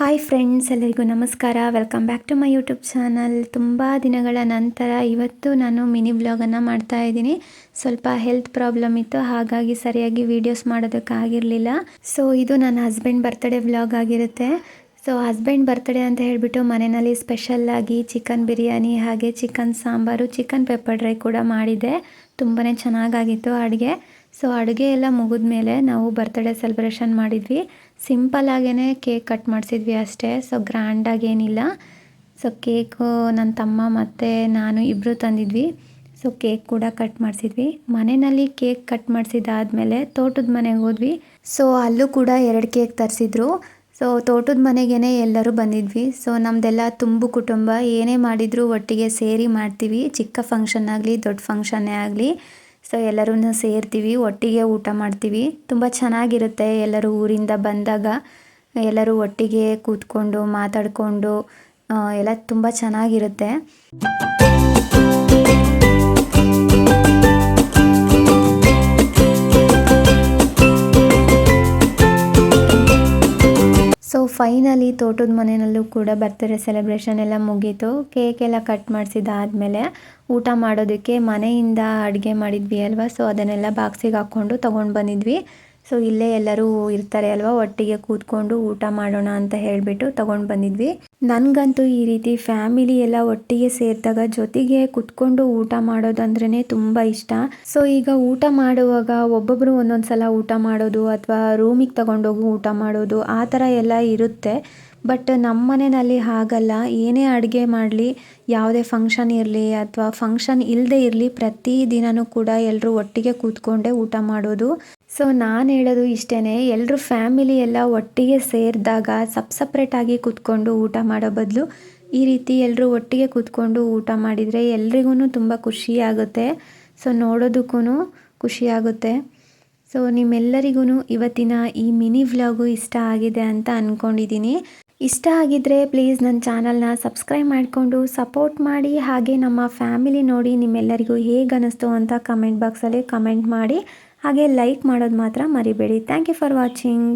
Hi friends, ಎಲ್ಲರಿಗೂ ನಮಸ್ಕಾರ. Welcome back to my YouTube channel. ತುಂಬ ದಿನಗಳ ನಂತರ ಇವತ್ತು ನಾನು ಮಿನಿ ವ್ಲಾಗನ್ನು ಮಾಡ್ತಾ ಇದ್ದೀನಿ. ಸ್ವಲ್ಪ ಹೆಲ್ತ್ ಪ್ರಾಬ್ಲಮ್ ಇತ್ತು, ಹಾಗಾಗಿ ಸರಿಯಾಗಿ ವೀಡಿಯೋಸ್ ಮಾಡೋದಕ್ಕಾಗಿರಲಿಲ್ಲ. ಸೊ ಇದು ನನ್ನ ಹಸ್ಬೆಂಡ್ ಬರ್ತ್ಡೇ ವ್ಲಾಗ್ ಆಗಿರುತ್ತೆ. ಸೊ ಹಸ್ಬೆಂಡ್ ಬರ್ತ್ಡೇ ಅಂತ ಹೇಳಿಬಿಟ್ಟು ಮನೆಯಲ್ಲಿ ಸ್ಪೆಷಲ್ಲಾಗಿ ಚಿಕನ್ ಬಿರಿಯಾನಿ, ಹಾಗೆ chicken sambar, chicken pepper dry ಕೂಡ ಮಾಡಿದ್ದೆ. ತುಂಬಾ ಚೆನ್ನಾಗಾಗಿತ್ತು ಅಡುಗೆ. ಸೊ ಅಡುಗೆ ಎಲ್ಲ ಮುಗಿದ ಮೇಲೆ ನಾವು ಬರ್ತ್ಡೇ ಸೆಲೆಬ್ರೇಷನ್ ಮಾಡಿದ್ವಿ. ಸಿಂಪಲ್ಲಾಗೇ ಕೇಕ್ ಕಟ್ ಮಾಡಿಸಿದ್ವಿ ಅಷ್ಟೇ. ಸೊ ಗ್ರ್ಯಾಂಡಾಗೇನಿಲ್ಲ. ಸೊ ಕೇಕು ನನ್ನ ತಮ್ಮ ಮತ್ತು ನಾನು ಇಬ್ಬರು ತಂದಿದ್ವಿ. ಸೊ ಕೇಕ್ ಕೂಡ ಕಟ್ ಮಾಡಿಸಿದ್ವಿ. ಮನೆಯಲ್ಲಿ ಕೇಕ್ ಕಟ್ ಮಾಡಿಸಿದಾದ್ಮೇಲೆ ತೋಟದ ಮನೆಗೆ ಹೋದ್ವಿ. ಸೊ ಅಲ್ಲೂ ಕೂಡ 2 ಕೇಕ್ ತರಿಸಿದ್ರು. ಸೊ ತೋಟದ ಮನೆಗೇ ಎಲ್ಲರೂ ಬಂದಿದ್ವಿ. ಸೊ ನಮ್ಮದೆಲ್ಲ ತುಂಬು ಕುಟುಂಬ, ಏನೇ ಮಾಡಿದರೂ ಒಟ್ಟಿಗೆ ಸೇರಿ ಮಾಡ್ತೀವಿ. ಚಿಕ್ಕ ಫಂಕ್ಷನ್ ಆಗಲಿ ದೊಡ್ಡ ಫಂಕ್ಷನ್ನೇ ಆಗಲಿ, ಸೊ ಎಲ್ಲರೂ ಸೇರ್ತೀವಿ, ಒಟ್ಟಿಗೆ ಊಟ ಮಾಡ್ತೀವಿ. ತುಂಬ ಚೆನ್ನಾಗಿರುತ್ತೆ. ಎಲ್ಲರೂ ಊರಿಂದ ಬಂದಾಗ ಎಲ್ಲರೂ ಒಟ್ಟಿಗೆ ಕೂತ್ಕೊಂಡು ಮಾತಾಡಿಕೊಂಡು ಎಲ್ಲ ತುಂಬ ಚೆನ್ನಾಗಿರುತ್ತೆ. ಸೊ ಫೈನಲಿ ತೋಟದ ಮನೆಯಲ್ಲೂ ಕೂಡ ಬರ್ತ್ಡೇ ಸೆಲೆಬ್ರೇಷನ್ ಎಲ್ಲ ಮುಗೀತು. ಕೇಕ್ ಎಲ್ಲ ಕಟ್ ಮಾಡಿಸಿದಾದ್ಮೇಲೆ ಊಟ ಮಾಡೋದಕ್ಕೆ ಮನೆಯಿಂದ ಅಡುಗೆ ಮಾಡಿದ್ವಿ ಅಲ್ವಾ. ಸೊ ಅದನ್ನೆಲ್ಲ ಬಾಕ್ಸಿಗೆ ಹಾಕ್ಕೊಂಡು ತೊಗೊಂಡು ಬಂದಿದ್ವಿ. ಸೊ ಇಲ್ಲೇ ಎಲ್ಲರೂ ಇರ್ತಾರೆ ಅಲ್ವಾ, ಒಟ್ಟಿಗೆ ಕೂತ್ಕೊಂಡು ಊಟ ಮಾಡೋಣ ಅಂತ ಹೇಳಿಬಿಟ್ಟು ತೊಗೊಂಡು ಬಂದಿದ್ವಿ. ನನಗಂತೂ ಈ ರೀತಿ ಫ್ಯಾಮಿಲಿ ಎಲ್ಲ ಒಟ್ಟಿಗೆ ಸೇರಿದಾಗ ಜೊತೆಗೆ ಕೂತ್ಕೊಂಡು ಊಟ ಮಾಡೋದಂದ್ರೇ ತುಂಬ ಇಷ್ಟ. ಸೊ ಈಗ ಊಟ ಮಾಡುವಾಗ ಒಬ್ಬೊಬ್ಬರು ಒಂದೊಂದು ಸಲ ಊಟ ಮಾಡೋದು ಅಥವಾ ರೂಮಿಗೆ ತಗೊಂಡೋಗಿ ಊಟ ಮಾಡೋದು ಆ ಥರ ಎಲ್ಲ ಇರುತ್ತೆ. ಬಟ್ ನಮ್ಮ ಮನೆಯಲ್ಲಿ ಹಾಗಲ್ಲ. ಏನೇ ಅಡುಗೆ ಮಾಡಲಿ, ಯಾವುದೇ ಫಂಕ್ಷನ್ ಇರಲಿ ಅಥವಾ ಫಂಕ್ಷನ್ ಇಲ್ಲದೆ ಇರಲಿ, ಪ್ರತಿ ದಿನವೂ ಕೂಡ ಎಲ್ಲರೂ ಒಟ್ಟಿಗೆ ಕೂತ್ಕೊಂಡೇ ಊಟ ಮಾಡೋದು. ಸೊ ನಾನು ಹೇಳೋದು ಇಷ್ಟೇ, ಎಲ್ಲರೂ ಫ್ಯಾಮಿಲಿ ಎಲ್ಲ ಒಟ್ಟಿಗೆ ಸೇರಿದಾಗ ಸಪ್ರೇಟಾಗಿ ಕೂತ್ಕೊಂಡು ಊಟ ಮಾಡೋ ಬದಲು ಈ ರೀತಿ ಎಲ್ಲರೂ ಒಟ್ಟಿಗೆ ಕೂತ್ಕೊಂಡು ಊಟ ಮಾಡಿದರೆ ಎಲ್ರಿಗೂ ತುಂಬ ಖುಷಿಯಾಗುತ್ತೆ. ಸೊ ನೋಡೋದಕ್ಕೂ ಖುಷಿಯಾಗುತ್ತೆ. ಸೊ ನಿಮ್ಮೆಲ್ಲರಿಗೂ ಇವತ್ತಿನ ಈ ಮಿನಿ ವ್ಲಾಗು ಇಷ್ಟ ಆಗಿದೆ ಅಂತ ಅಂದ್ಕೊಂಡಿದ್ದೀನಿ. ಇಷ್ಟ ಆಗಿದ್ದರೆ ಪ್ಲೀಸ್ ನನ್ನ ಚಾನಲ್ನ ಸಬ್ಸ್ಕ್ರೈಬ್ ಮಾಡಿಕೊಂಡು ಸಪೋರ್ಟ್ ಮಾಡಿ. ಹಾಗೆ ನಮ್ಮ ಫ್ಯಾಮಿಲಿ ನೋಡಿ ನಿಮ್ಮೆಲ್ಲರಿಗೂ ಹೇಗೆ ಅನ್ನಿಸ್ತು ಅಂತ ಕಮೆಂಟ್ ಬಾಕ್ಸಲ್ಲಿ ಕಮೆಂಟ್ ಮಾಡಿ. ಹಾಗೆ ಲೈಕ್ ಮಾಡೋದು ಮಾತ್ರ ಮರಿಬೇಡಿ. Thank you for watching.